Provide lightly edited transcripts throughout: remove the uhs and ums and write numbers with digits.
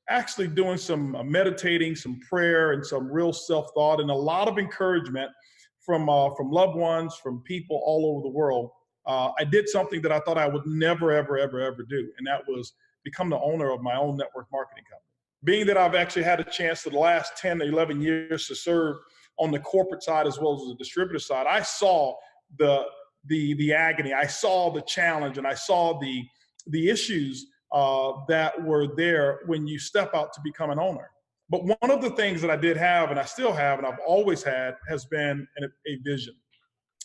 actually doing some meditating, some prayer, and some real self-thought, and a lot of encouragement from loved ones, from people all over the world. I did something that I thought I would never, ever, ever, ever do, and that was become the owner of my own network marketing company. Being that I've actually had a chance for the last 10 to 11 years to serve on the corporate side as well as the distributor side, I saw the agony, I saw the challenge, and I saw the issues that were there when you step out to become an owner. But one of the things that I did have, and I still have, and I've always had, has been a vision.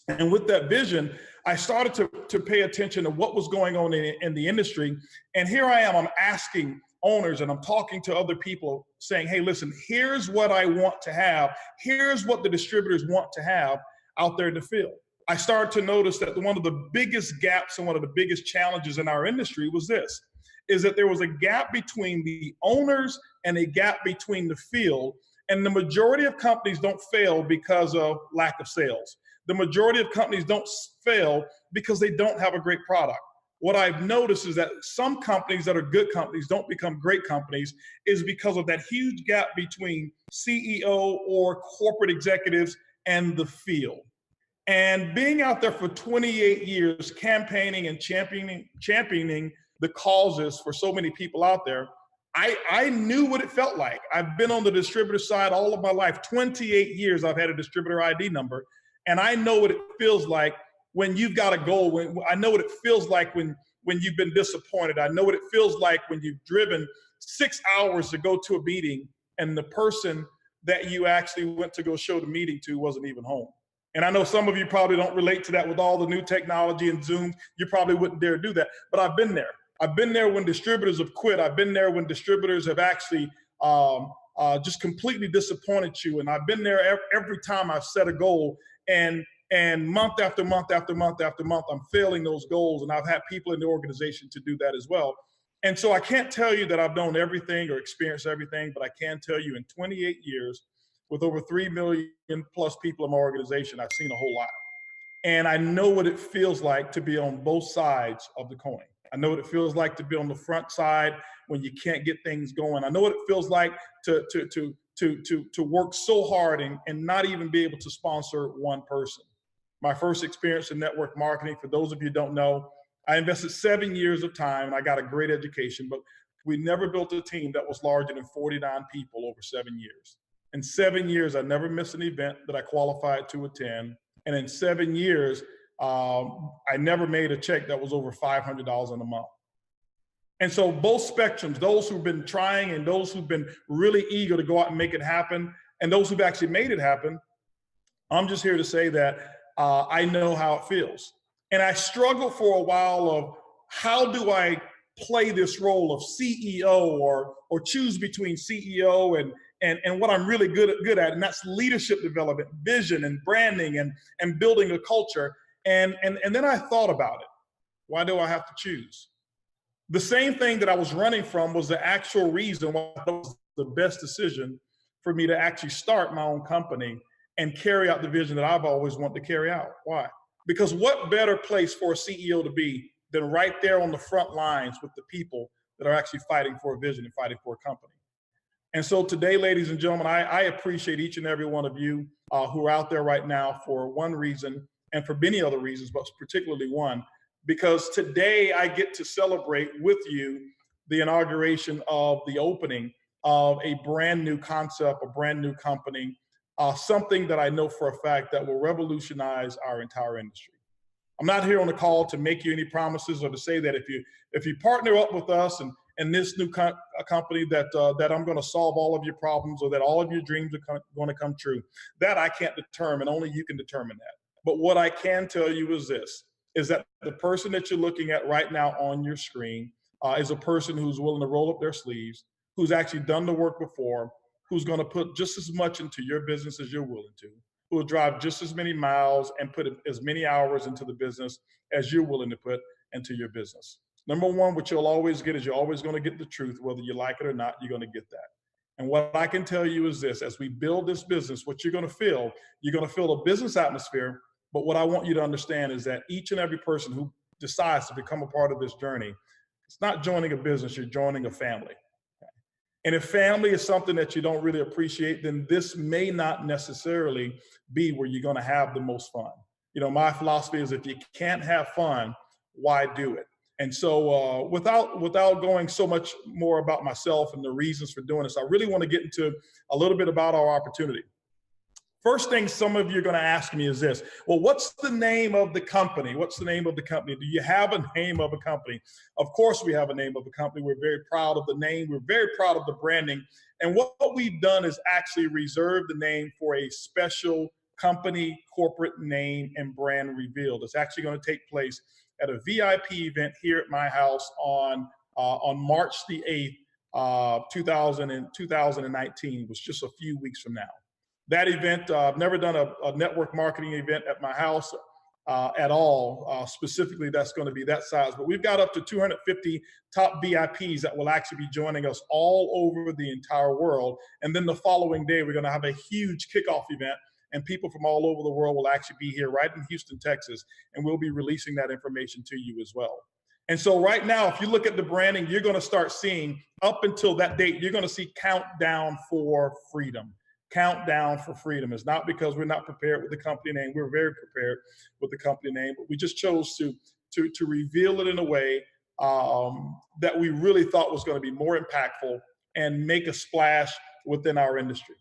And with that vision, I started to pay attention to what was going on in the industry. And here I am, I'm asking owners and I'm talking to other people saying, hey, listen, here's what I want to have. Here's what the distributors want to have out there in the field. I started to notice that one of the biggest gaps and one of the biggest challenges in our industry was this, is that there was a gap between the owners and a gap between the field. And the majority of companies don't fail because of lack of sales. The majority of companies don't fail because they don't have a great product. What I've noticed is that some companies that are good companies don't become great companies is because of that huge gap between CEO or corporate executives and the field. And being out there for 28 years, campaigning and championing the causes for so many people out there, I knew what it felt like. I've been on the distributor side all of my life. 28 years I've had a distributor ID number. And I know what it feels like when you've got a goal. I know what it feels like when you've been disappointed. I know what it feels like when you've driven 6 hours to go to a meeting and the person that you actually went to go show the meeting to wasn't even home. And I know some of you probably don't relate to that with all the new technology and Zoom. You probably wouldn't dare do that. But I've been there. I've been there when distributors have quit. I've been there when distributors have actually just completely disappointed you. And I've been there every time I've set a goal. And month after month after month after month, I'm failing those goals. And I've had people in the organization to do that as well. And so I can't tell you that I've known everything or experienced everything, but I can tell you in 28 years, with over 3 million plus people in my organization, I've seen a whole lot. And I know what it feels like to be on both sides of the coin. I know what it feels like to be on the front side when you can't get things going. I know what it feels like to work so hard and not even be able to sponsor one person. My first experience in network marketing, for those of you who don't know, I invested 7 years of time and I got a great education, but we never built a team that was larger than 49 people over 7 years. In 7 years, I never missed an event that I qualified to attend. And in 7 years, I never made a check that was over $500 in a month. And so both spectrums, those who've been trying and those who've been really eager to go out and make it happen, and those who've actually made it happen, I'm just here to say that I know how it feels. And I struggled for a while of how do I play this role of CEO or choose between CEO and what I'm really good at, and that's leadership development, vision and branding and building a culture. And then I thought about it. Why do I have to choose? The same thing that I was running from was the actual reason why it was the best decision for me to actually start my own company and carry out the vision that I've always wanted to carry out. Why? Because what better place for a CEO to be than right there on the front lines with the people that are actually fighting for a vision and fighting for a company. And so today, ladies and gentlemen, I appreciate each and every one of you who are out there right now for one reason and for many other reasons, but particularly one, because today I get to celebrate with you the inauguration of the opening of a brand new concept, a brand new company, something that I know for a fact that will revolutionize our entire industry. I'm not here on the call to make you any promises or to say that if you partner up with us and this new company that I'm going to solve all of your problems or that all of your dreams are going to come true. That I can't determine. Only you can determine that. But what I can tell you is this, is that the person that you're looking at right now on your screen is a person who's willing to roll up their sleeves, who's actually done the work before, who's going to put just as much into your business as you're willing to, who will drive just as many miles and put as many hours into the business as you're willing to put into your business. Number one, what you'll always get is you're always going to get the truth. Whether you like it or not, you're going to get that. And what I can tell you is this, as we build this business, what you're going to feel a business atmosphere. But what I want you to understand is that each and every person who decides to become a part of this journey, it's not joining a business, you're joining a family. And if family is something that you don't really appreciate, then this may not necessarily be where you're going to have the most fun. My philosophy is if you can't have fun, why do it? And so, without going so much more about myself and the reasons for doing this, I really want to get into a little bit about our opportunity. First thing some of you are going to ask me is this: well, what's the name of the company? What's the name of the company? Do you have a name of a company? Of course, we have a name of a company. We're very proud of the name. We're very proud of the branding. And what we've done is actually reserve the name for a special company, corporate name, and brand reveal. It's actually going to take place at a VIP event here at my house on March the 8th, 2019, which is just a few weeks from now. That event, I've never done a network marketing event at my house at all. Specifically, that's going to be that size. But we've got up to 250 top VIPs that will actually be joining us all over the entire world. And then the following day, we're going to have a huge kickoff event, and people from all over the world will actually be here right in Houston, Texas, and we'll be releasing that information to you as well. And so right now, if you look at the branding, you're going to start seeing, up until that date, you're going to see Countdown for Freedom. Countdown for Freedom. It's not because we're not prepared with the company name. We're very prepared with the company name, but we just chose to reveal it in a way that we really thought was going to be more impactful and make a splash within our industry.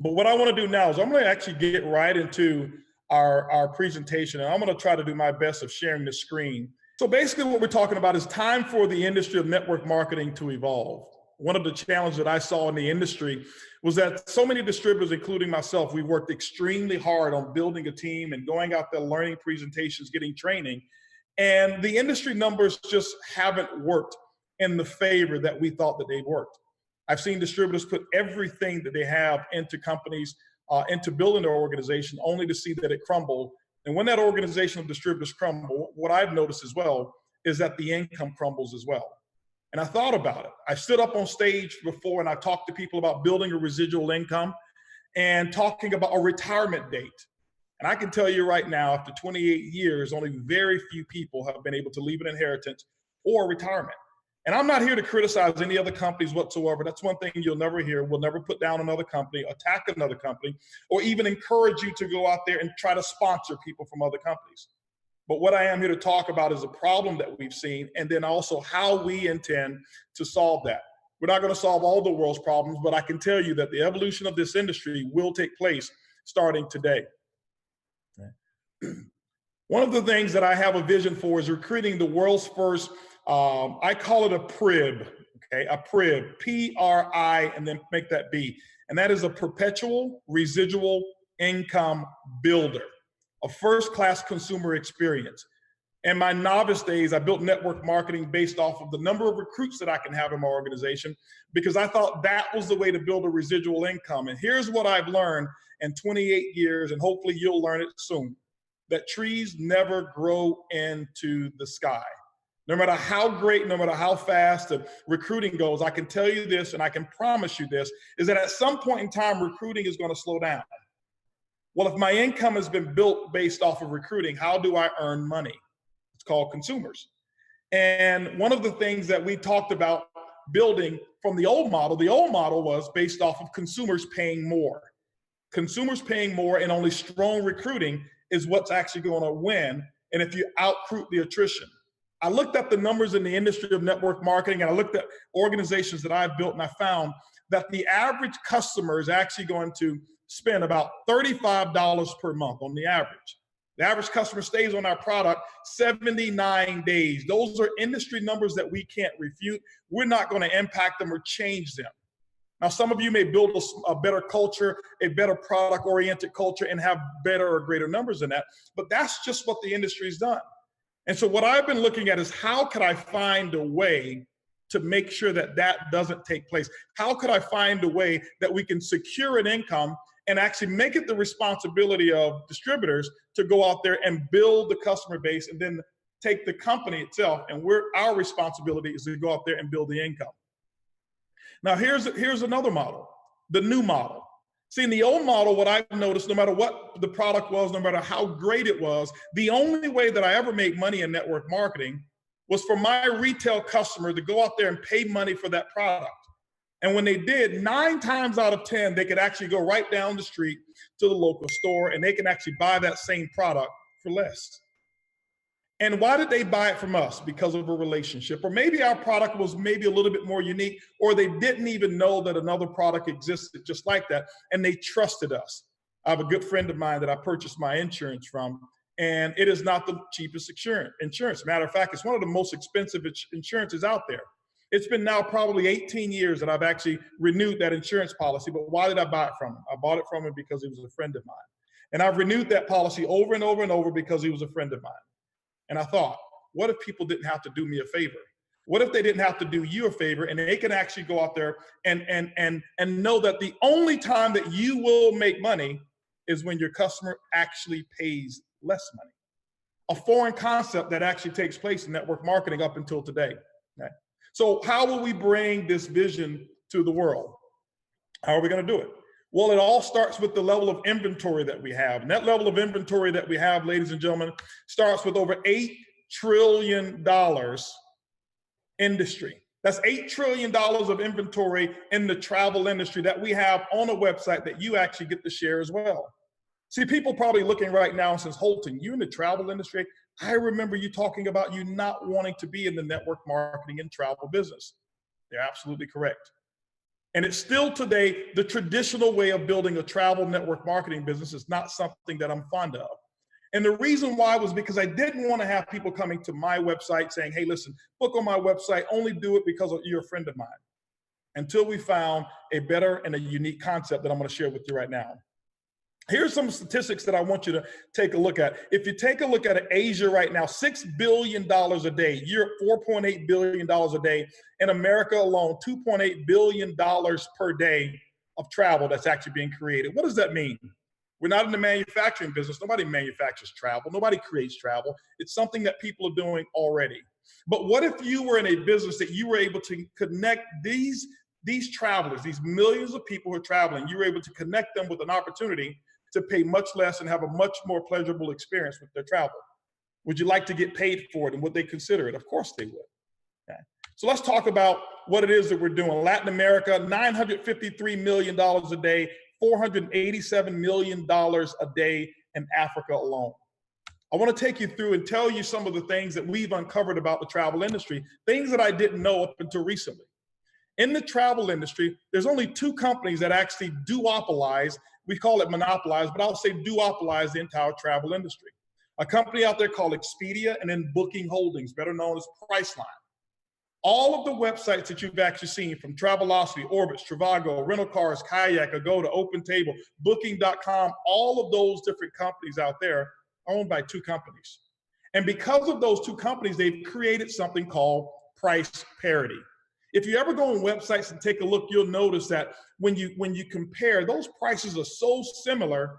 But what I want to do now is I'm going to actually get right into our presentation, and I'm going to try to do my best of sharing the screen. So basically what we're talking about is time for the industry of network marketing to evolve. One of the challenges that I saw in the industry was that so many distributors, including myself, we worked extremely hard on building a team and going out there, learning presentations, getting training. And the industry numbers just haven't worked in the favor that we thought that they worked. I've seen distributors put everything that they have into companies, into building their organization, only to see that it crumbled. And when that organization of distributors crumble, what I've noticed as well is that the income crumbles as well. And I thought about it. I stood up on stage before and I talked to people about building a residual income and talking about a retirement date. And I can tell you right now, after 28 years, only very few people have been able to leave an inheritance or retirement. And I'm not here to criticize any other companies whatsoever. That's one thing you'll never hear. We'll never put down another company, attack another company, or even encourage you to go out there and try to sponsor people from other companies. But what I am here to talk about is a problem that we've seen, and then also how we intend to solve that. We're not going to solve all the world's problems, but I can tell you that the evolution of this industry will take place starting today. One of the things that I have a vision for is recruiting the world's first, I call it a PRIB, okay? A PRIB, P-R-I, and then make that B. And that is a perpetual residual income builder, a first-class consumer experience. In my novice days, I built network marketing based off of the number of recruits that I can have in my organization, because I thought that was the way to build a residual income. And here's what I've learned in 28 years, and hopefully you'll learn it soon, that trees never grow into the sky. No matter how great, no matter how fast the recruiting goes, I can tell you this, and I can promise you this, is that at some point in time, recruiting is going to slow down. Well, if my income has been built based off of recruiting, how do I earn money? It's called consumers. And one of the things that we talked about building from the old model was based off of consumers paying more. Consumers paying more, and only strong recruiting is what's actually going to win. And if you out-recruit the attrition. I looked at the numbers in the industry of network marketing, and I looked at organizations that I've built, and I found that the average customer is actually going to spend about $35 per month on the average. The average customer stays on our product 79 days. Those are industry numbers that we can't refute. We're not going to impact them or change them. Now, some of you may build a better culture, a better product-oriented culture, and have better or greater numbers than that, but that's just what the industry's done. And so what I've been looking at is, how could I find a way to make sure that that doesn't take place? How could I find a way that we can secure an income and actually make it the responsibility of distributors to go out there and build the customer base, and then take the company itself, and our responsibility is to go out there and build the income. Now, here's another model, the new model. See, in the old model, what I've noticed, no matter what the product was, no matter how great it was, the only way that I ever made money in network marketing was for my retail customer to go out there and pay money for that product. And when they did, 9 times out of 10, they could actually go right down the street to the local store and they can actually buy that same product for less. And why did they buy it from us? Because of a relationship. Or maybe our product was maybe a little bit more unique, or they didn't even know that another product existed just like that, and they trusted us. I have a good friend of mine that I purchased my insurance from, and it is not the cheapest insurance. Matter of fact, it's one of the most expensive insurances out there. It's been now probably 18 years that I've actually renewed that insurance policy. But why did I buy it from him? I bought it from him because he was a friend of mine. And I've renewed that policy over and over and over because he was a friend of mine. And I thought, what if people didn't have to do me a favor? What if they didn't have to do you a favor and they can actually go out there and know that the only time that you will make money is when your customer actually pays less money? A foreign concept that actually takes place in network marketing up until today. Okay? So how will we bring this vision to the world? How are we going to do it? Well, it all starts with the level of inventory that we have. And that level of inventory that we have, ladies and gentlemen, starts with over $8 trillion industry. That's $8 trillion of inventory in the travel industry that we have on a website that you actually get to share as well. See, people probably looking right now and says, Holton, you in the travel industry? I remember you talking about you not wanting to be in the network marketing and travel business. They're absolutely correct. And it's still today, the traditional way of building a travel network marketing business is not something that I'm fond of. And the reason why was because I didn't want to have people coming to my website saying, hey, listen, book on my website, only do it because you're a friend of mine. Until we found a better and a unique concept that I'm going to share with you right now. Here's some statistics that I want you to take a look at. If you take a look at Asia right now, $6 billion a day, Europe, $4.8 billion a day, in America alone, $2.8 billion per day of travel that's actually being created. What does that mean? We're not in the manufacturing business. Nobody manufactures travel. Nobody creates travel. It's something that people are doing already. But what if you were in a business that you were able to connect these travelers, these millions of people who are traveling, you were able to connect them with an opportunity to pay much less and have a much more pleasurable experience with their travel? Would you like to get paid for it, and would they consider it? Of course they would. Okay. So let's talk about what it is that we're doing. Latin America, $953 million a day, $487 million a day in Africa alone. I want to take you through and tell you some of the things that we've uncovered about the travel industry, things that I didn't know up until recently. In the travel industry, there's only 2 companies that actually duopolize. We call it monopolize, but I'll say duopolize the entire travel industry. A company out there called Expedia, and then Booking Holdings, better known as Priceline. All of the websites that you've actually seen, from Travelocity, Orbitz, Trivago, Rental Cars, Kayak, Agoda, OpenTable, Booking.com, all of those different companies out there are owned by 2 companies. And because of those 2 companies, they've created something called price parity. If you ever go on websites and take a look, you'll notice that when you compare, those prices are so similar,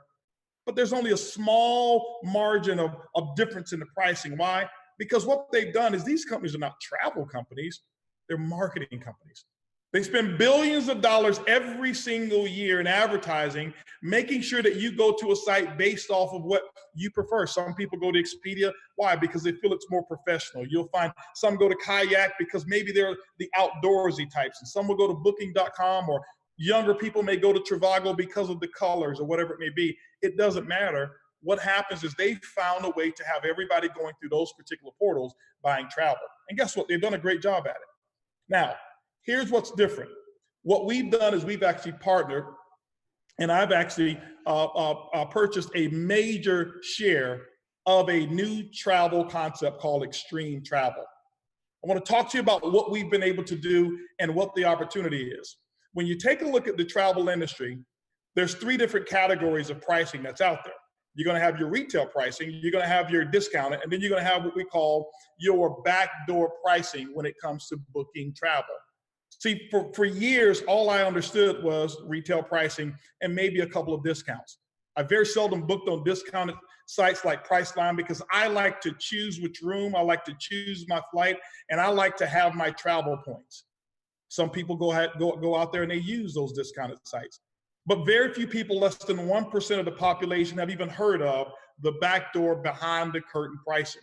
but there's only a small margin of difference in the pricing. Why? Because what they've done is these companies are not travel companies, they're marketing companies. They spend billions of dollars every single year in advertising, making sure that you go to a site based off of what you prefer. Some people go to Expedia. Why? Because they feel it's more professional. You'll find some go to Kayak because maybe they're the outdoorsy types. And some will go to Booking.com, or younger people may go to Trivago because of the colors or whatever it may be. It doesn't matter. What happens is they've found a way to have everybody going through those particular portals buying travel. And guess what? They've done a great job at it. Now, here's what's different. What we've done is we've actually partnered, and I've actually purchased a major share of a new travel concept called extreme travel. I want to talk to you about what we've been able to do and what the opportunity is. When you take a look at the travel industry, there's 3 different categories of pricing that's out there. You're going to have your retail pricing, you're going to have your discounted, and then you're going to have what we call your backdoor pricing when it comes to booking travel. See, for years, all I understood was retail pricing and maybe a couple of discounts. I very seldom booked on discounted sites like Priceline because I like to choose which room, I like to choose my flight, and I like to have my travel points. Some people go out there and they use those discounted sites. But very few people, less than 1% of the population, have even heard of the backdoor, behind the curtain pricing.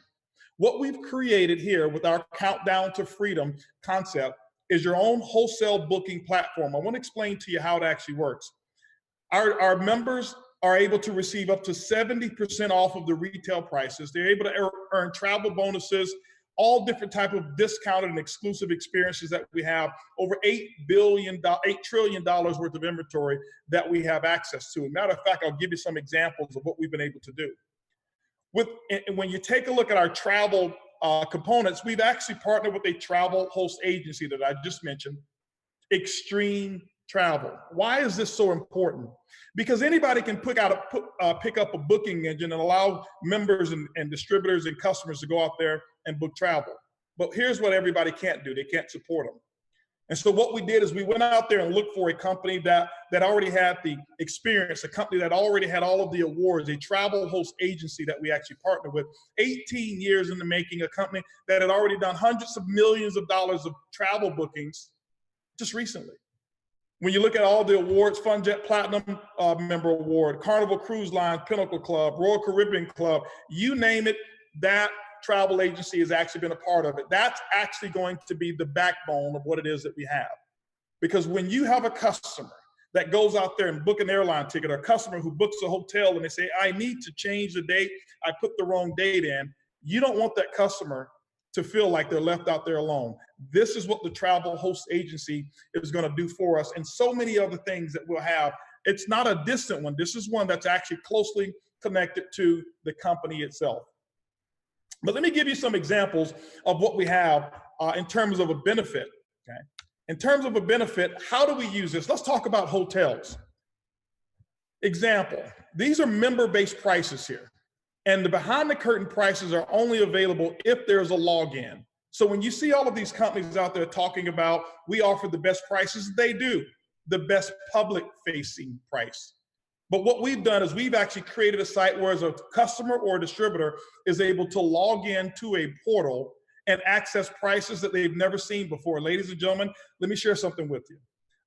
What we've created here with our Countdown to Freedom concept, is your own wholesale booking platform. I want to explain to you how it actually works. Our members are able to receive up to 70% off of the retail prices. They're able to earn travel bonuses, all different type of discounted and exclusive experiences that we have. Over $8 trillion worth of inventory that we have access to. Matter of fact, I'll give you some examples of what we've been able to do. When you take a look at our travel components, we've actually partnered with a travel host agency that I just mentioned, Extreme Travel. Why is this so important? Because anybody can pick up a booking engine and allow members and distributors and customers to go out there and book travel. But here's what everybody can't do. They can't support them. And so what we did is we went out there and looked for a company that already had the experience, a company that already had all of the awards, a travel host agency that we actually partnered with, 18 years in the making, a company that had already done hundreds of millions of dollars of travel bookings just recently. When you look at all the awards, FunJet Platinum Member Award, Carnival Cruise Line, Pinnacle Club, Royal Caribbean Club, you name it, that travel agency has actually been a part of it. That's actually going to be the backbone of what it is that we have. Because when you have a customer that goes out there and book an airline ticket, or a customer who books a hotel and they say, I need to change the date, I put the wrong date in, you don't want that customer to feel like they're left out there alone. This is what the travel host agency is going to do for us, and so many other things that we'll have. It's not a distant one. This is one that's actually closely connected to the company itself. But let me give you some examples of what we have in terms of a benefit. Okay? In terms of a benefit, how do we use this? Let's talk about hotels. Example, these are member-based prices here. And the behind the curtain prices are only available if there's a login. So when you see all of these companies out there talking about, we offer the best prices, they do, the best public facing price. But what we've done is we've actually created a site where as a customer or a distributor is able to log in to a portal and access prices that they've never seen before. Ladies and gentlemen, let me share something with you.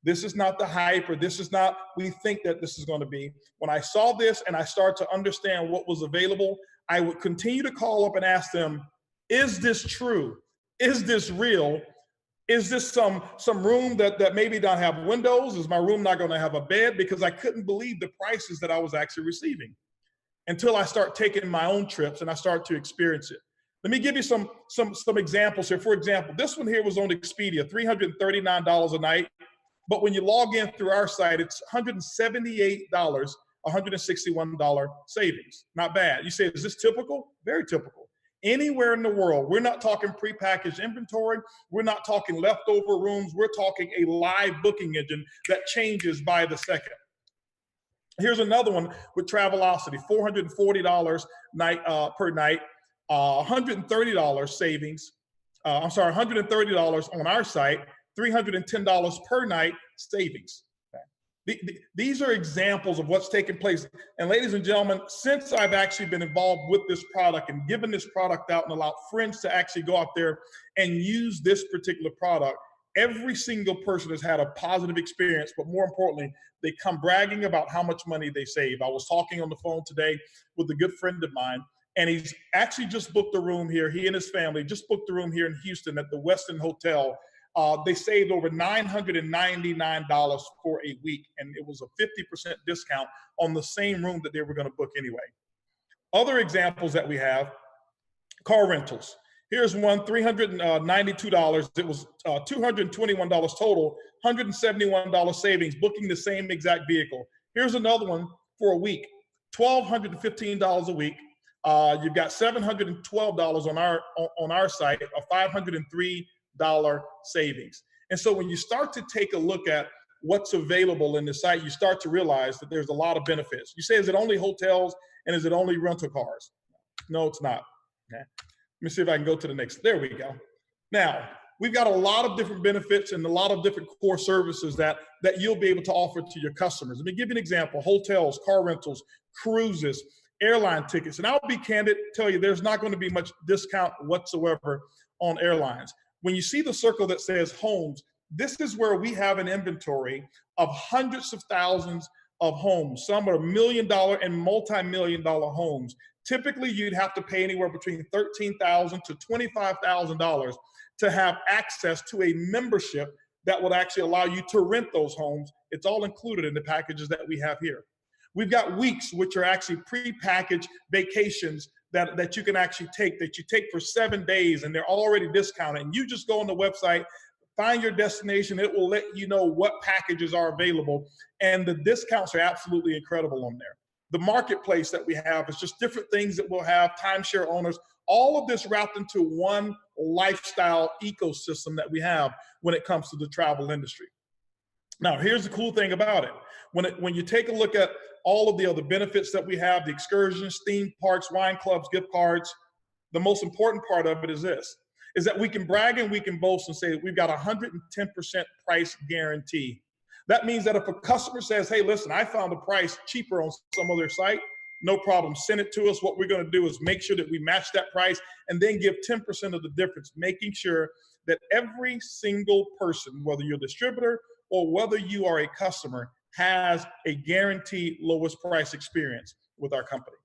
This is not the hype, or this is not, we think that this is going to be. When I saw this and I started to understand what was available, I would continue to call up and ask them, is this true? Is this real? Is this some room that maybe don't have windows? Is my room not going to have a bed? Because I couldn't believe the prices that I was actually receiving until I start taking my own trips and I start to experience it. Let me give you some examples here. For example, this one here was on Expedia, $339 a night. But when you log in through our site, it's $178, $161 savings. Not bad. You say, is this typical? Very typical. Anywhere in the world, we're not talking prepackaged inventory. We're not talking leftover rooms. We're talking a live booking engine that changes by the second. Here's another one with Travelocity, $440 per night, $130 savings. $130 on our site, $310 per night savings. These are examples of what's taking place. And ladies and gentlemen, since I've actually been involved with this product and given this product out and allowed friends to actually go out there and use this particular product, every single person has had a positive experience, but more importantly, they come bragging about how much money they save. I was talking on the phone today with a good friend of mine, and he's actually just booked a room here. He and his family just booked a room here in Houston at the Westin Hotel. They saved over $999 for a week, and it was a 50% discount on the same room that they were going to book anyway. Other examples that we have, car rentals. Here's one, $392. It was $221 total, $171 savings, booking the same exact vehicle. Here's another one for a week, $1,215 a week. You've got $712 on our site, a $503 savings. And so when you start to take a look at what's available in the site, you start to realize that there's a lot of benefits. You say, is it only hotels and is it only rental cars? No, it's not. Okay. Let me see if I can go to the next. There we go. Now, we've got a lot of different benefits and a lot of different core services that you'll be able to offer to your customers. Let me give you an example. Hotels, car rentals, cruises, airline tickets. And I'll be candid, tell you there's not going to be much discount whatsoever on airlines. When you see the circle that says homes, this is where we have an inventory of hundreds of thousands of homes. Some are $1 million and multi-million-dollar homes. Typically, you'd have to pay anywhere between $13,000 to $25,000 to have access to a membership that would actually allow you to rent those homes. It's all included in the packages that we have here. We've got weeks, which are actually pre-packaged vacations that you can actually take, that you take for 7 days, and they're already discounted. And you just go on the website, find your destination. It will let you know what packages are available. And the discounts are absolutely incredible on there. The marketplace that we have is just different things that we'll have, timeshare owners, all of this wrapped into one lifestyle ecosystem that we have when it comes to the travel industry. Now, here's the cool thing about it. When you take a look at all of the other benefits that we have, the excursions, theme parks, wine clubs, gift cards, the most important part of it is this, is that we can brag and we can boast and say that we've got 110% price guarantee. That means that if a customer says, hey, listen, I found a price cheaper on some other site, no problem, send it to us. What we're going to do is make sure that we match that price and then give 10% of the difference, making sure that every single person, whether you're a distributor or whether you are a customer, has a guaranteed lowest price experience with our company.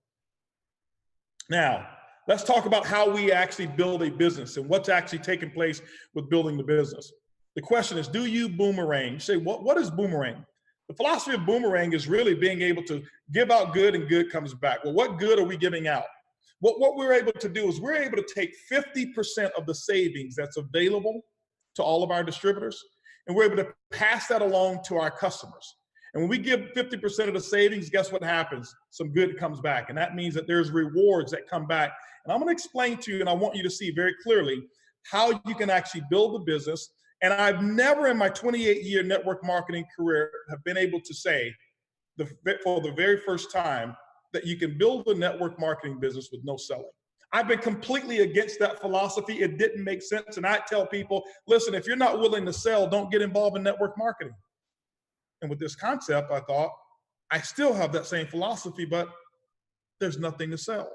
Now, let's talk about how we actually build a business and what's actually taking place with building the business. The question is, do you boomerang? You say, what is boomerang? The philosophy of boomerang is really being able to give out good and good comes back. Well, what good are we giving out? What we're able to do is we're able to take 50% of the savings that's available to all of our distributors, and we're able to pass that along to our customers. And when we give 50% of the savings, guess what happens? Some good comes back. And that means that there's rewards that come back. And I'm going to explain to you, and I want you to see very clearly how you can actually build a business. And I've never in my 28-year network marketing career have been able to say for the very first time that you can build a network marketing business with no selling. I've been completely against that philosophy. It didn't make sense. And I tell people, listen, if you're not willing to sell, don't get involved in network marketing. And with this concept, I thought, I still have that same philosophy, but there's nothing to sell.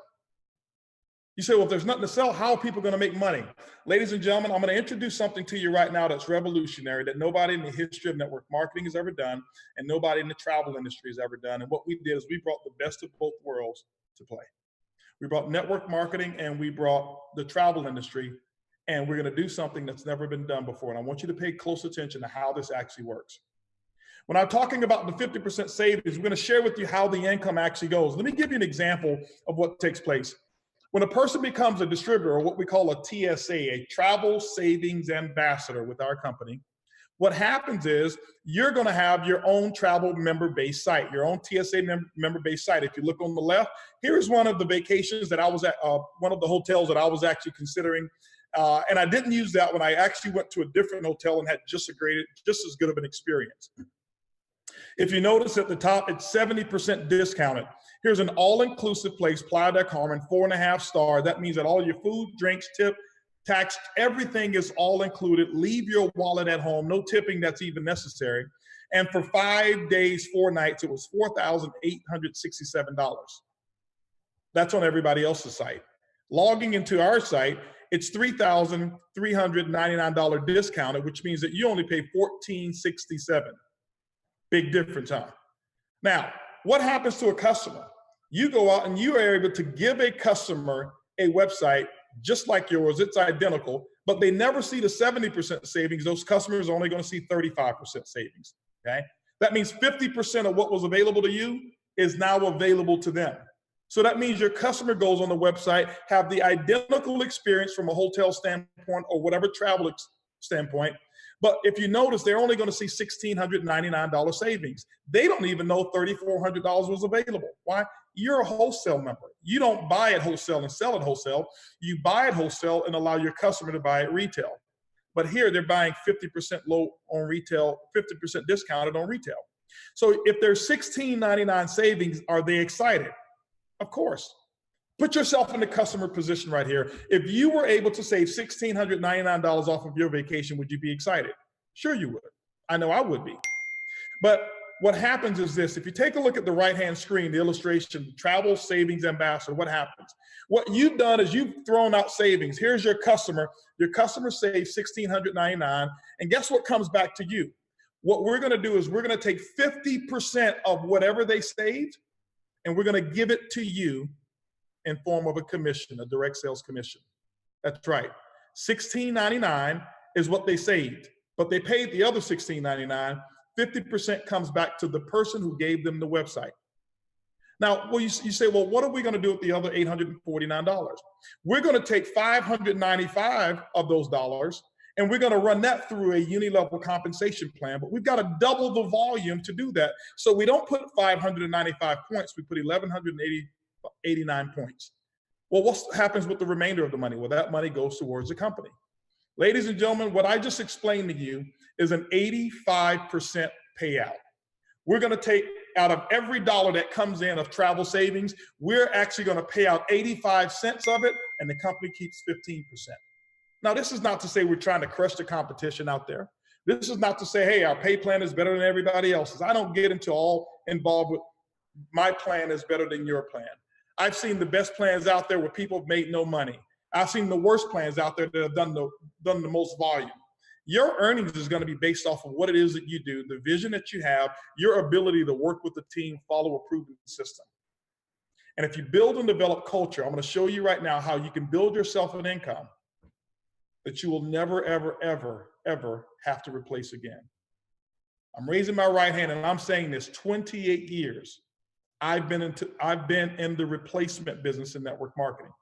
You say, well, if there's nothing to sell, how are people going to make money? Ladies and gentlemen, I'm going to introduce something to you right now that's revolutionary, that nobody in the history of network marketing has ever done, and nobody in the travel industry has ever done. And what we did is we brought the best of both worlds to play. We brought network marketing and we brought the travel industry, and we're going to do something that's never been done before. And I want you to pay close attention to how this actually works. When I'm talking about the 50% savings, we're going to share with you how the income actually goes. Let me give you an example of what takes place. When a person becomes a distributor, or what we call a TSA, a Travel Savings Ambassador with our company, what happens is you're going to have your own travel member-based site, your own TSA member-based site. If you look on the left, here's one of the vacations that I was at, one of the hotels that I was actually considering. And I didn't use that one. I actually went to a different hotel and had just as good of an experience. If you notice at the top, it's 70% discounted. Here's an all-inclusive place, Playa del Carmen, 4.5 star. That means that all your food, drinks, tip, tax, everything is all included. Leave your wallet at home. No tipping that's even necessary. And for 5 days, 4 nights, it was $4,867. That's on everybody else's site. Logging into our site, it's $3,399 discounted, which means that you only pay $1,467. Big difference, huh? Now, what happens to a customer? You go out and you are able to give a customer a website just like yours. It's identical, but they never see the 70% savings. Those customers are only going to see 35% savings, okay? That means 50% of what was available to you is now available to them. So that means your customer goes on the website, have the identical experience from a hotel standpoint or whatever travel standpoint. But if you notice, they're only going to see $1,699 savings. They don't even know $3,400 was available. Why? You're a wholesale member. You don't buy it wholesale and sell it wholesale. You buy it wholesale and allow your customer to buy it retail. But here they're buying 50% low on retail, 50% discounted on retail. So if there's $1,699 savings, are they excited? Of course. Put yourself in the customer position right here. If you were able to save $1,699 off of your vacation, would you be excited? Sure you would. I know I would be. But what happens is this. If you take a look at the right-hand screen, the illustration, Travel Savings Ambassador, what happens? What you've done is you've thrown out savings. Here's your customer. Your customer saves $1,699, and guess what comes back to you? What we're going to do is we're going to take 50% of whatever they saved, and we're going to give it to you in form of a commission, a direct sales commission. That's right. $16.99 is what they saved, but they paid the other $16.99. 50% comes back to the person who gave them the website. Now, well, you say, well, what are we going to do with the other $849? We're going to take $595 of those dollars, and we're going to run that through a uni-level compensation plan, but we've got to double the volume to do that. So we don't put 595 points, we put 1,189 points. Well, what happens with the remainder of the money? Well, that money goes towards the company. Ladies and gentlemen, what I just explained to you is an 85% payout. We're going to take out of every dollar that comes in of travel savings, we're actually going to pay out 85 cents of it, and the company keeps 15%. Now, this is not to say we're trying to crush the competition out there. This is not to say, hey, our pay plan is better than everybody else's. I don't get into all involved with my plan is better than your plan. I've seen the best plans out there where people have made no money. I've seen the worst plans out there that have done the most volume. Your earnings is going to be based off of what it is that you do, the vision that you have, your ability to work with the team, follow a proven system. And if you build and develop culture, I'm going to show you right now how you can build yourself an income that you will never, ever, ever, ever have to replace again. I'm raising my right hand and I'm saying this, 28 years. I've been in the replacement business in network marketing,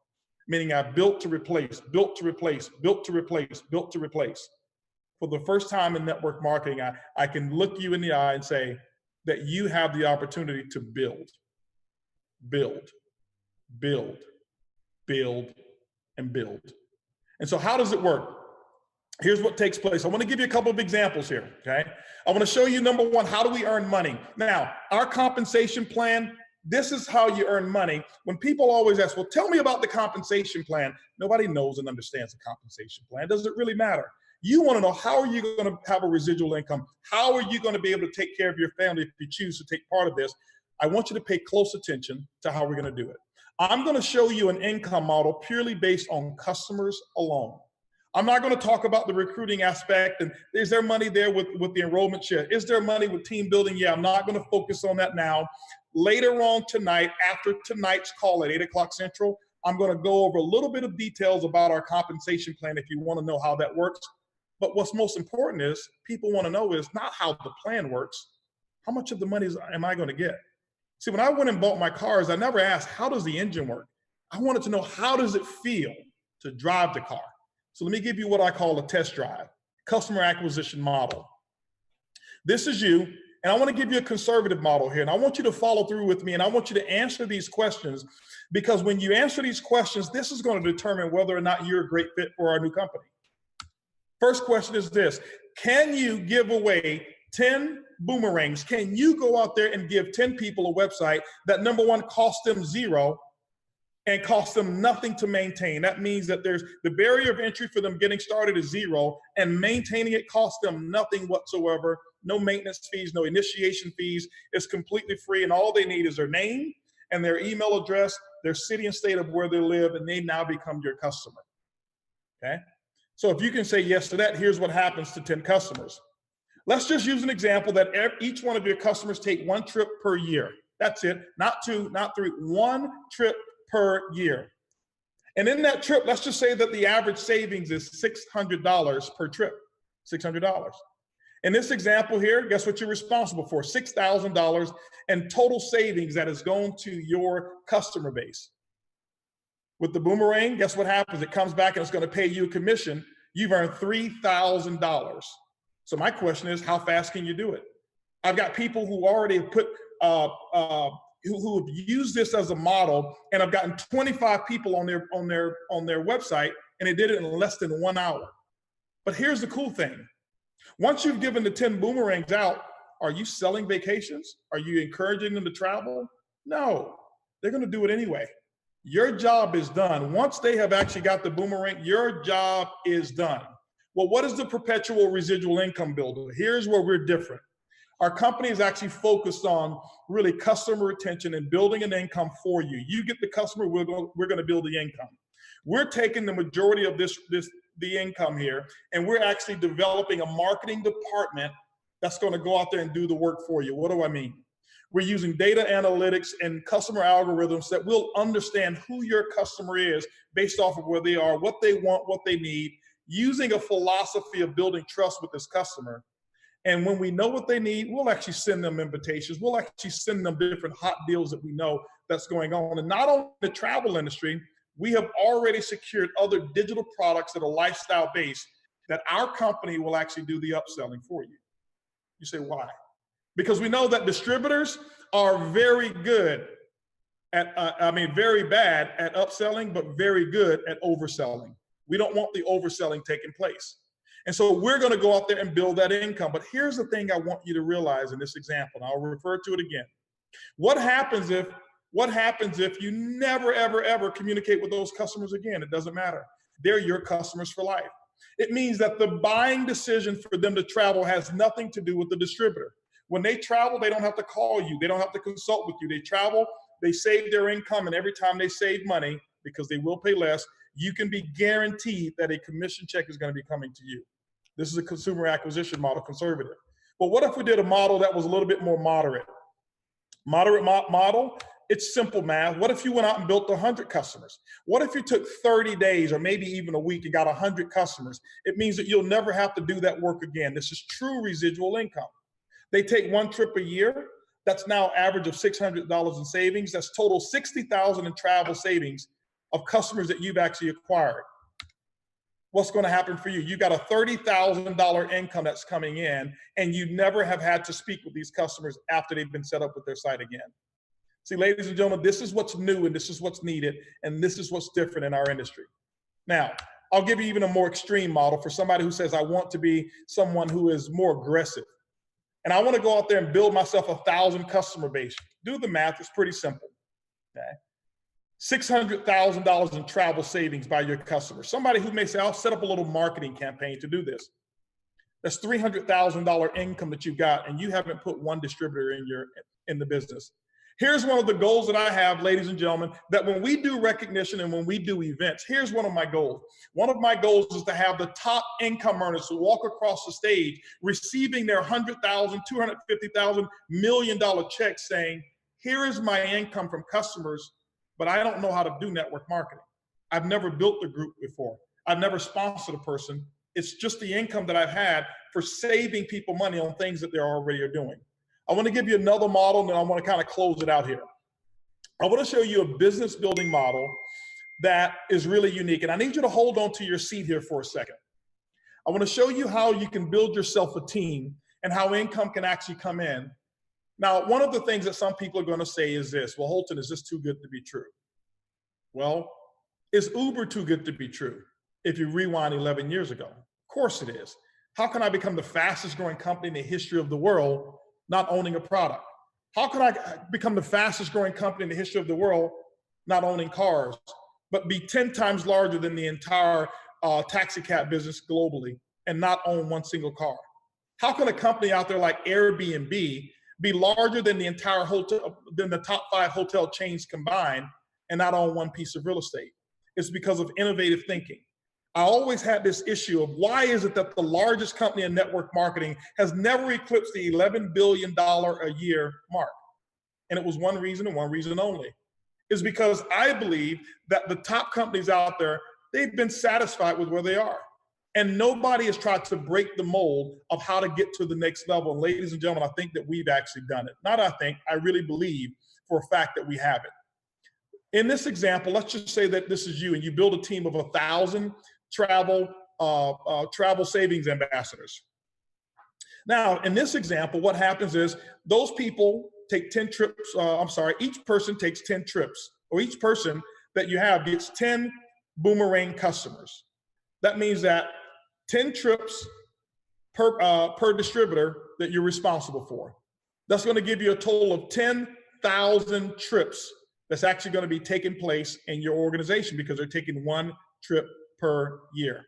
meaning I've built to replace, built to replace, built to replace, built to replace. For the first time in network marketing, I can look you in the eye and say that you have the opportunity to build, build, build, build, and build. And so how does it work? Here's what takes place. I want to give you a couple of examples here, okay? I want to show you, number one, how do we earn money? Now, our compensation plan, this is how you earn money. When people always ask, well, tell me about the compensation plan. Nobody knows and understands the compensation plan. Does it really matter? You want to know, how are you going to have a residual income? How are you going to be able to take care of your family if you choose to take part of this? I want you to pay close attention to how we're going to do it. I'm going to show you an income model purely based on customers alone. I'm not going to talk about the recruiting aspect and is there money there with the enrollment share? Is there money with team building? Yeah, I'm not going to focus on that now. Later on tonight, after tonight's call at 8 o'clock Central, I'm going to go over a little bit of details about our compensation plan if you want to know how that works. But what's most important is people want to know is not how the plan works. How much of the money am I going to get? See, when I went and bought my cars, I never asked, how does the engine work? I wanted to know, how does it feel to drive the car? So let me give you what I call a test drive, customer acquisition model. This is you, and I want to give you a conservative model here, and I want you to follow through with me, and I want you to answer these questions, because when you answer these questions, this is going to determine whether or not you're a great fit for our new company. First question is this: can you give away 10 boomerangs? Can you go out there and give 10 people a website that, number one, costs them $0 and costs them nothing to maintain? That means that there's the barrier of entry for them getting started is $0, and maintaining it costs them nothing whatsoever. No maintenance fees, no initiation fees. It's completely free, and all they need is their name and their email address, their city and state of where they live, and they now become your customer. Okay? So if you can say yes to that, here's what happens to 10 customers. Let's just use an example that each one of your customers take one trip per year. That's it. Not two, not three, one trip per year. And in that trip, let's just say that the average savings is $600 per trip, $600. In this example here, guess what you're responsible for? $6,000 in total savings that is going to your customer base. With the boomerang, guess what happens? It comes back and it's going to pay you a commission. You've earned $3,000. So my question is, how fast can you do it? I've got people who already put, who have used this as a model, and I've gotten 25 people on their website, and they did it in less than 1 hour. But here's the cool thing. Once you've given the 10 boomerangs out, are you selling vacations? Are you encouraging them to travel? No, they're going to do it anyway. Your job is done. Once they have actually got the boomerang, your job is done. Well, what is the perpetual residual income builder? Here's where we're different. Our company is actually focused on really customer retention and building an income for you. You get the customer, we're going to build the income. We're taking the majority of the income here, and we're actually developing a marketing department that's going to go out there and do the work for you. What do I mean? We're using data analytics and customer algorithms that will understand who your customer is based off of where they are, what they want, what they need, using a philosophy of building trust with this customer. And when we know what they need, we'll actually send them invitations. We'll actually send them different hot deals that we know that's going on. And not only the travel industry, we have already secured other digital products that are lifestyle based that our company will actually do the upselling for you. You say, why? Because we know that distributors are very good at, very bad at upselling, but very good at overselling. We don't want the overselling taking place. And so we're going to go out there and build that income. But here's the thing I want you to realize in this example, and I'll refer to it again. What happens if you never, ever, ever communicate with those customers again? It doesn't matter. They're your customers for life. It means that the buying decision for them to travel has nothing to do with the distributor. When they travel, they don't have to call you. They don't have to consult with you. They travel, they save their income, and every time they save money, because they will pay less, you can be guaranteed that a commission check is going to be coming to you. This is a consumer acquisition model, conservative. But what if we did a model that was a little bit more moderate? Moderate model, it's simple math. What if you went out and built 100 customers? What if you took 30 days or maybe even a week and got 100 customers? It means that you'll never have to do that work again. This is true residual income. They take one trip a year. That's now average of $600 in savings. That's total $60,000 in travel savings of customers that you've actually acquired. What's going to happen for you? You got a $30,000 income that's coming in, and you never have had to speak with these customers after they've been set up with their site again. See, ladies and gentlemen, this is what's new, and this is what's needed, and this is what's different in our industry. Now, I'll give you even a more extreme model for somebody who says, I want to be someone who is more aggressive. And I want to go out there and build myself 1,000 customer base. Do the math, it's pretty simple. Okay. $600,000 in travel savings by your customers. Somebody who may say, I'll set up a little marketing campaign to do this. That's $300,000 income that you've got, and you haven't put one distributor in the business. Here's one of the goals that I have, ladies and gentlemen, that when we do recognition and when we do events, here's one of my goals. One of my goals is to have the top income earners who walk across the stage receiving their $100,000, $250,000, $1 million checks saying, here is my income from customers, but I don't know how to do network marketing. I've never built a group before. I've never sponsored a person. It's just the income that I've had for saving people money on things that they already are doing. I want to give you another model, and then I want to kind of close it out here. I want to show you a business building model that is really unique. And I need you to hold on to your seat here for a second. I want to show you how you can build yourself a team and how income can actually come in. Now, one of the things that some people are going to say is this, well, Holton, is this too good to be true? Well, is Uber too good to be true if you rewind 11 years ago? Of course it is. How can I become the fastest growing company in the history of the world not owning a product? How can I become the fastest growing company in the history of the world not owning cars, but be 10 times larger than the entire taxi cab business globally and not own one single car? How can a company out there like Airbnb be larger than the entire hotel, than the top 5 hotel chains combined and not own one piece of real estate? It's because of innovative thinking. I always had this issue of why is it that the largest company in network marketing has never eclipsed the $11 billion a year mark? And it was one reason and one reason only. Is because I believe that the top companies out there, they've been satisfied with where they are. And nobody has tried to break the mold of how to get to the next level. And ladies and gentlemen, I think that we've actually done it. Not I think, I really believe for a fact that we have it. In this example, let's just say that this is you and you build a team of 1,000 travel savings ambassadors. Now, in this example, what happens is those people take 10 trips, each person takes 10 trips, or each person that you have gets 10 boomerang customers. That means that 10 trips per distributor that you're responsible for. That's going to give you a total of 10,000 trips that's actually going to be taking place in your organization because they're taking one trip per year.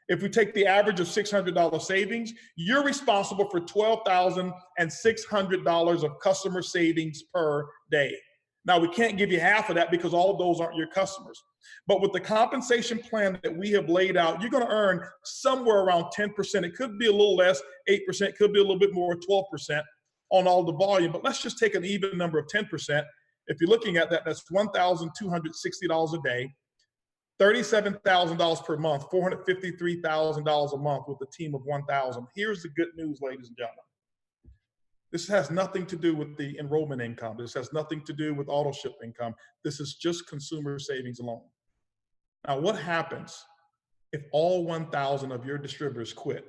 If we take the average of $600 savings, you're responsible for $12,600 of customer savings per day. Now, we can't give you half of that because all of those aren't your customers. But with the compensation plan that we have laid out, you're going to earn somewhere around 10%. It could be a little less, 8%, could be a little bit more, 12% on all the volume. But let's just take an even number of 10%. If you're looking at that, that's $1,260 a day. $37,000 per month, $453,000 a month with a team of 1,000. Here's the good news, ladies and gentlemen. This has nothing to do with the enrollment income. This has nothing to do with auto ship income. This is just consumer savings alone. Now, what happens if all 1,000 of your distributors quit?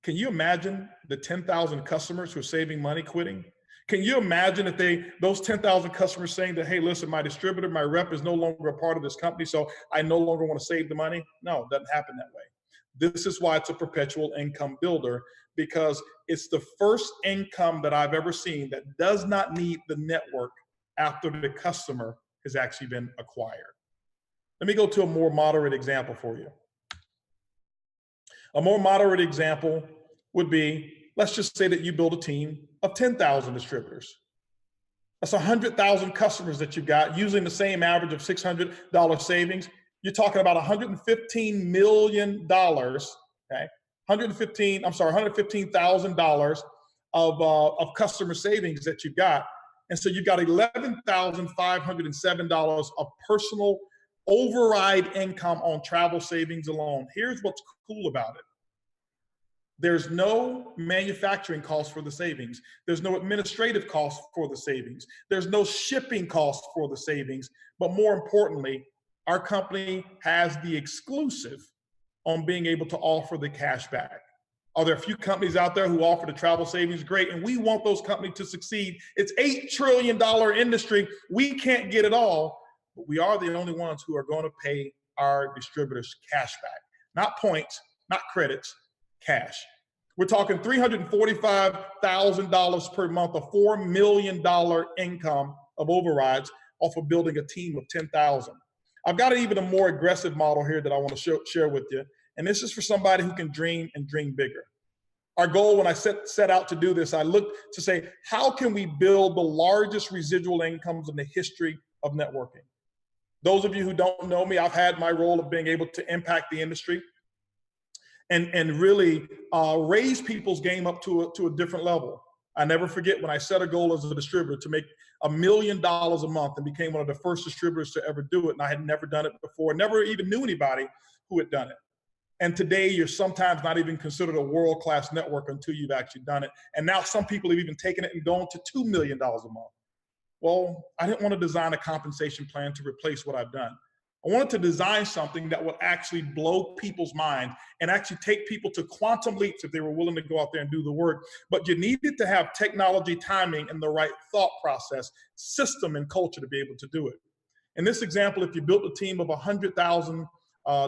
Can you imagine the 10,000 customers who are saving money quitting? Can you imagine if those 10,000 customers saying that, hey, listen, my distributor, my rep is no longer a part of this company, so I no longer want to save the money? No, it doesn't happen that way. This is why it's a perpetual income builder, because it's the first income that I've ever seen that does not need the network after the customer has actually been acquired. Let me go to a more moderate example for you. A more moderate example would be, let's just say that you build a team of 10,000 distributors. That's 100,000 customers that you've got using the same average of $600 savings. You're talking about $115 million, okay? $115,000 of customer savings that you've got. And so you've got $11,507 of personal override income on travel savings alone. Here's what's cool about it. There's no manufacturing cost for the savings. There's no administrative cost for the savings. There's no shipping cost for the savings. But more importantly, our company has the exclusive on being able to offer the cash back. Are there a few companies out there who offer the travel savings? Great, and we want those companies to succeed. It's $8 trillion industry. We can't get it all, but we are the only ones who are going to pay our distributors cash back. Not points, not credits, cash. We're talking $345,000 per month, a $4 million income of overrides off of building a team of 10,000. I've got even a more aggressive model here that I want to share with you. And this is for somebody who can dream and dream bigger. Our goal when I set out to do this, I looked to say, how can we build the largest residual incomes in the history of networking? Those of you who don't know me, I've had my role of being able to impact the industry and really raise people's game up to a different level. I never forget when I set a goal as a distributor to make $1 million a month and became one of the first distributors to ever do it. And I had never done it before, never even knew anybody who had done it. And today you're sometimes not even considered a world-class network until you've actually done it. And now some people have even taken it and gone to $2 million a month. Well, I didn't want to design a compensation plan to replace what I've done. I wanted to design something that would actually blow people's mind and actually take people to quantum leaps if they were willing to go out there and do the work. But you needed to have technology, timing, and the right thought process, system, and culture to be able to do it. In this example, if you built a team of 100,000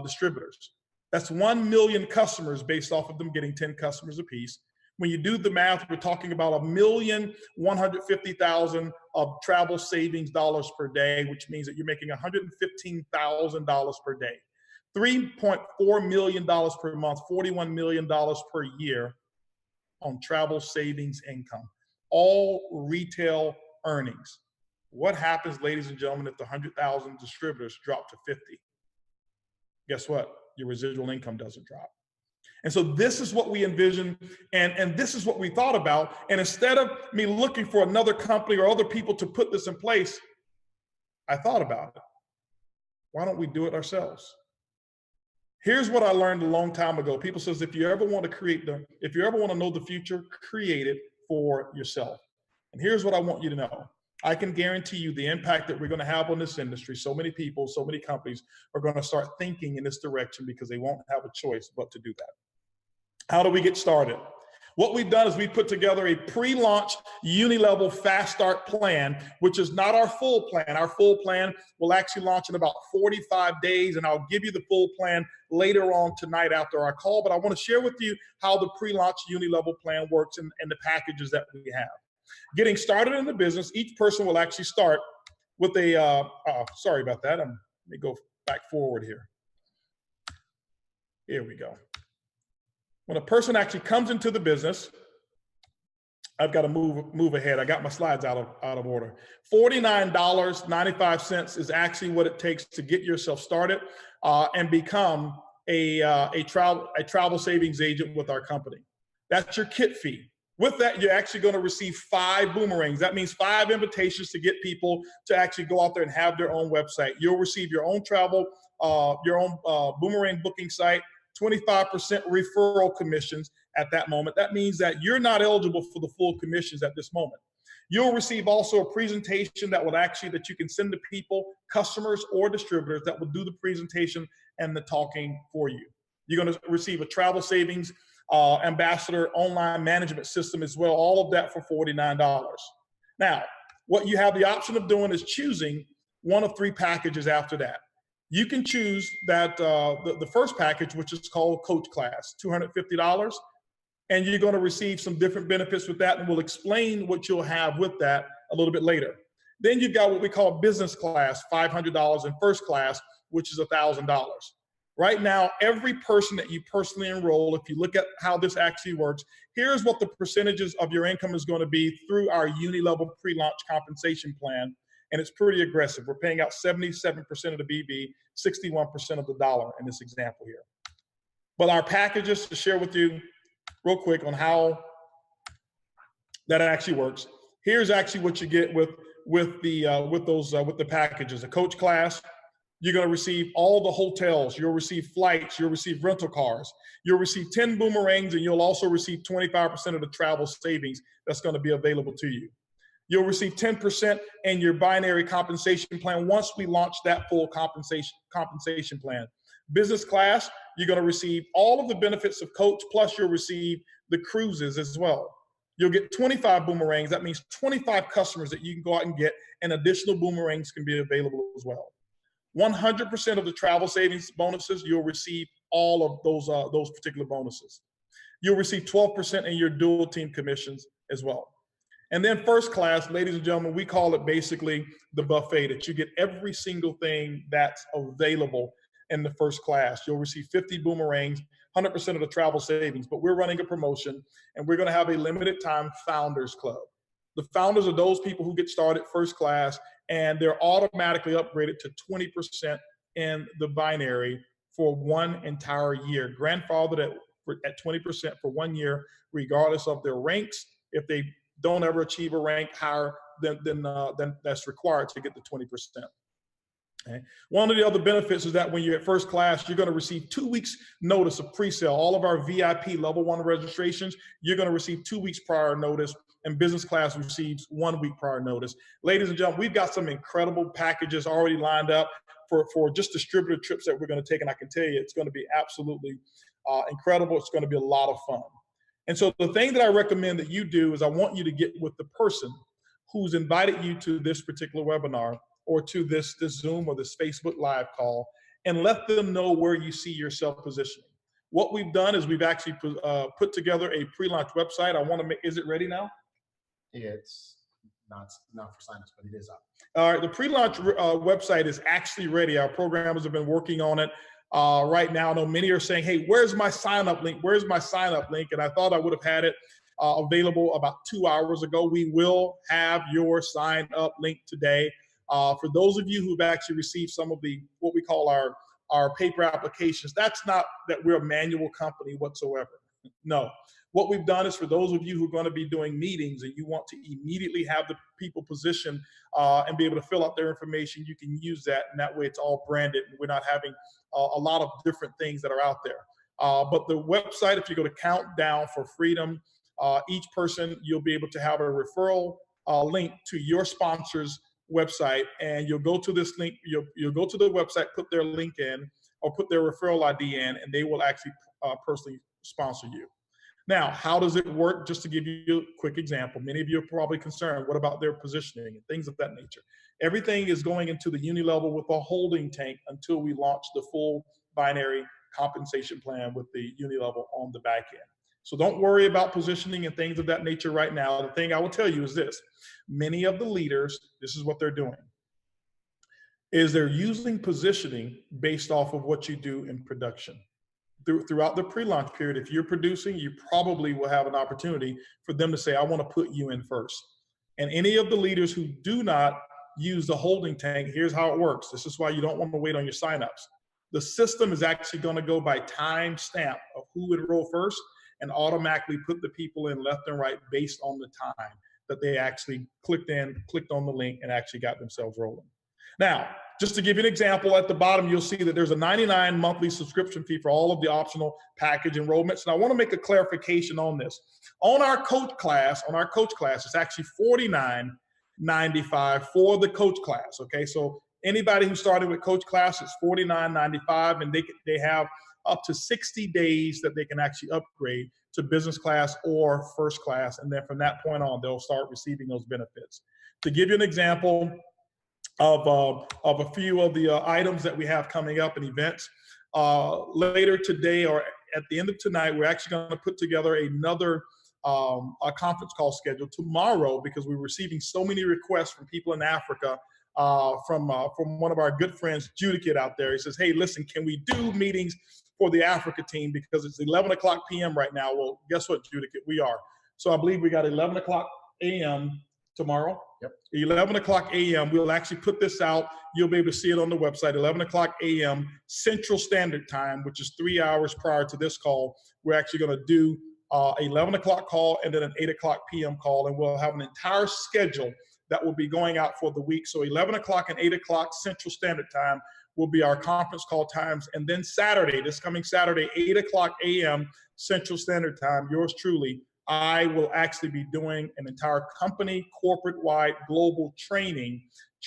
distributors, that's 1 million customers based off of them getting 10 customers apiece. When you do the math, we're talking about 1,150,000 of travel savings dollars per day, which means that you're making $115,000 per day. $3.4 million per month, $41 million per year on travel savings income, all retail earnings. What happens, ladies and gentlemen, if the 100,000 distributors drop to 50? Guess what? Your residual income doesn't drop. And so this is what we envisioned, and this is what we thought about. And instead of me looking for another company or other people to put this in place, I thought about it. Why don't we do it ourselves? Here's what I learned a long time ago. People says, if you ever want to know the future, create it for yourself. And here's what I want you to know. I can guarantee you the impact that we're going to have on this industry. So many people, so many companies are going to start thinking in this direction because they won't have a choice but to do that. How do we get started? What we've done is we put together a pre-launch uni-level fast start plan, which is not our full plan. Our full plan will actually launch in about 45 days, and I'll give you the full plan later on tonight after our call. But I want to share with you how the pre-launch uni-level plan works and the packages that we have. Getting started in the business, each person will actually start with a, sorry about that. Let me go back forward here. Here we go. When a person actually comes into the business, I've got to move ahead. I got my slides out of order. $49.95 is actually what it takes to get yourself started and become a travel savings agent with our company. That's your kit fee. With that, you're actually going to receive 5 boomerangs. That means 5 invitations to get people to actually go out there and have their own website. You'll receive your own travel, your own boomerang booking site, 25% referral commissions at that moment. That means that you're not eligible for the full commissions at this moment. You'll receive also a presentation that you can send to people, customers or distributors that will do the presentation and the talking for you. You're going to receive a travel savings ambassador online management system as well, all of that for $49. Now, what you have the option of doing is choosing one of 3 packages after that. You can choose that the first package, which is called Coach Class, $250, and you're going to receive some different benefits with that, and we'll explain what you'll have with that a little bit later. Then you've got what we call Business Class, $500, and First Class, which is $1,000. Right now, every person that you personally enroll, if you look at how this actually works, here's what the percentages of your income is going to be through our uni-level pre-launch compensation plan. And it's pretty aggressive. We're paying out 77% of the BB, 61% of the dollar in this example here. But our packages, to share with you real quick on how that actually works. Here's actually what you get with the packages. A Coach Class, you're going to receive all the hotels, you'll receive flights, you'll receive rental cars, you'll receive 10 boomerangs, and you'll also receive 25% of the travel savings that's going to be available to you. You'll receive 10% in your binary compensation plan once we launch that full compensation plan. Business Class, you're going to receive all of the benefits of Coach, plus you'll receive the cruises as well. You'll get 25 boomerangs. That means 25 customers that you can go out and get, and additional boomerangs can be available as well. 100% of the travel savings bonuses, you'll receive all of those particular bonuses. You'll receive 12% in your dual team commissions as well. And then First Class, ladies and gentlemen, we call it basically the buffet, that you get every single thing that's available in the First Class. You'll receive 50 boomerangs, 100% of the travel savings, but we're running a promotion, and we're going to have a limited time Founders Club. The founders are those people who get started First Class, and they're automatically upgraded to 20% in the binary for 1 entire year. Grandfathered at 20% for 1 year, regardless of their ranks. If they don't ever achieve a rank higher than that's required to get the 20%. Okay. One of the other benefits is that when you're at First Class, you're going to receive 2 weeks notice of pre-sale. All of our VIP level 1 registrations, you're going to receive 2 weeks prior notice, and Business Class receives 1 week prior notice. Ladies and gentlemen, we've got some incredible packages already lined up for just distributor trips that we're going to take, and I can tell you it's going to be absolutely incredible. It's going to be a lot of fun. And so the thing that I recommend that you do is I want you to get with the person who's invited you to this particular webinar, or to this Zoom or this Facebook Live call, and let them know where you see yourself positioning. What we've done is we've actually put together a pre-launch website. Is it ready now? It's not for signups, but it is up. All right, the pre-launch website is actually ready. Our programmers have been working on it right now. I know many are saying, hey, where's my sign-up link? Where's my sign-up link? And I thought I would have had it available about 2 hours ago. We will have your sign-up link today. For those of you who've actually received some of what we call our paper applications, that's not that we're a manual company whatsoever. No. What we've done is for those of you who are going to be doing meetings and you want to immediately have the people positioned and be able to fill out their information, you can use that, and that way it's all branded and we're not having a lot of different things that are out there. But the website, if you go to Countdown for Freedom, each person, you'll be able to have a referral link to your sponsor's website, and you'll go to this link, you'll go to the website, put their link in or put their referral ID in, and they will actually personally sponsor you. Now, how does it work? Just to give you a quick example, many of you are probably concerned, what about their positioning and things of that nature? Everything is going into the uni level with a holding tank until we launch the full binary compensation plan with the uni level on the back end. So don't worry about positioning and things of that nature right now. The thing I will tell you is this: many of the leaders, this is what they're doing, is they're using positioning based off of what you do in production. Throughout the pre-launch period, if you're producing, you probably will have an opportunity for them to say, I want to put you in first. And any of the leaders who do not use the holding tank, here's how it works. This is why you don't want to wait on your signups. The system is actually going to go by time stamp of who enrolled first, and automatically put the people in left and right based on the time that they actually clicked on the link, and actually got themselves rolling. Now, just to give you an example, at the bottom, you'll see that there's a $99 monthly subscription fee for all of the optional package enrollments. And I want to make a clarification on this. On our coach class, it's actually $49.95 for the coach class. Okay, so anybody who started with coach class, it's $49.95, and they have up to 60 days that they can actually upgrade to business class or first class. And then from that point on, they'll start receiving those benefits. To give you an example of a few of the items that we have coming up and events, later today or at the end of tonight, we're actually going to put together another a conference call schedule tomorrow, because we're receiving so many requests from people in Africa, from one of our good friends, Judikit out there. He says, hey, listen, can we do meetings for the Africa team, because it's 11 o'clock p.m. right now? Well, guess what, Judikit? We are. So I believe we got 11 o'clock a.m. tomorrow. Yep. 11 o'clock a.m. We'll actually put this out. You'll be able to see it on the website. 11 o'clock a.m. Central Standard Time, which is 3 hours prior to this call. We're actually going to do 11 o'clock call and then an 8 o'clock p.m. call, and we'll have an entire schedule that will be going out for the week. So 11 o'clock and 8 o'clock Central Standard Time will be our conference call times. And then Saturday, this coming Saturday, 8 o'clock a.m. Central Standard Time, yours truly, I will actually be doing an entire company, corporate-wide, global training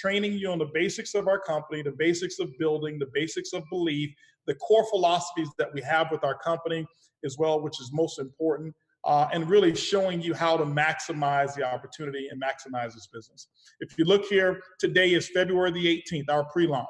you on the basics of our company, the basics of building, the basics of belief, the core philosophies that we have with our company as well, which is most important, and really showing you how to maximize the opportunity and maximize this business. If you look here, today is February the 18th, our pre-launch.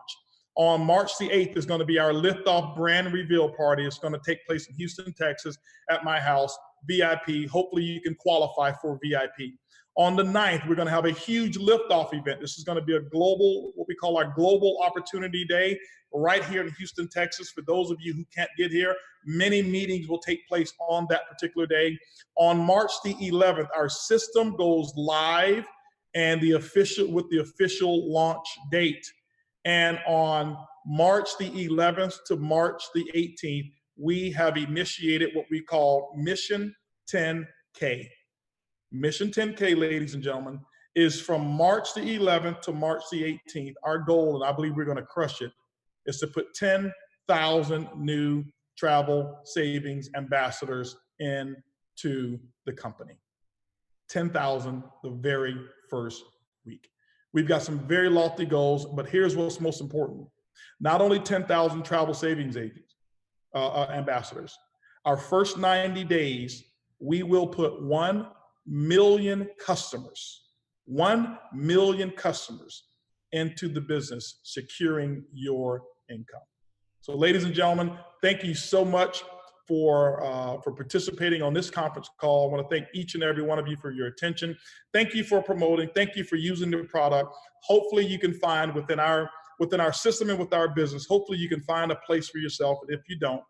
On March the 8th is going to be our liftoff brand reveal party. It's going to take place in Houston, Texas at my house, VIP. Hopefully you can qualify for VIP. On the 9th, we're going to have a huge liftoff event. This is going to be a global, what we call our Global Opportunity Day, right here in Houston, Texas. For those of you who can't get here, many meetings will take place on that particular day. On March the 11th, our system goes live and the official launch date. And on March the 11th to March the 18th, we have initiated what we call Mission 10K. Mission 10K, ladies and gentlemen, is from March the 11th to March the 18th. Our goal, and I believe we're going to crush it, is to put 10,000 new travel savings ambassadors into the company. 10,000 the very first week. We've got some very lofty goals, but here's what's most important. Not only 10,000 travel savings agents, ambassadors. Our first 90 days, we will put 1 million customers into the business, securing your income. So ladies and gentlemen, thank you so much for participating on this conference call. I want to thank each and every one of you for your attention. Thank you for promoting. Thank you for using the product. Hopefully you can find within our system and with our business, hopefully you can find a place for yourself. And if you don't,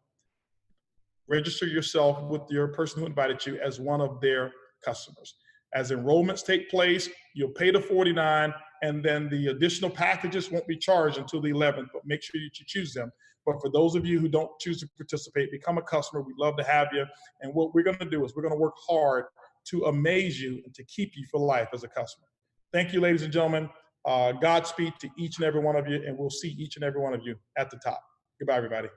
register yourself with your person who invited you as one of their customers. As enrollments take place, you'll pay the $49, and then the additional packages won't be charged until the 11th, but make sure that you choose them. But for those of you who don't choose to participate, become a customer. We'd love to have you. And what we're going to do is we're going to work hard to amaze you and to keep you for life as a customer. Thank you, ladies and gentlemen. Godspeed to each and every one of you, and we'll see each and every one of you at the top. Goodbye, everybody.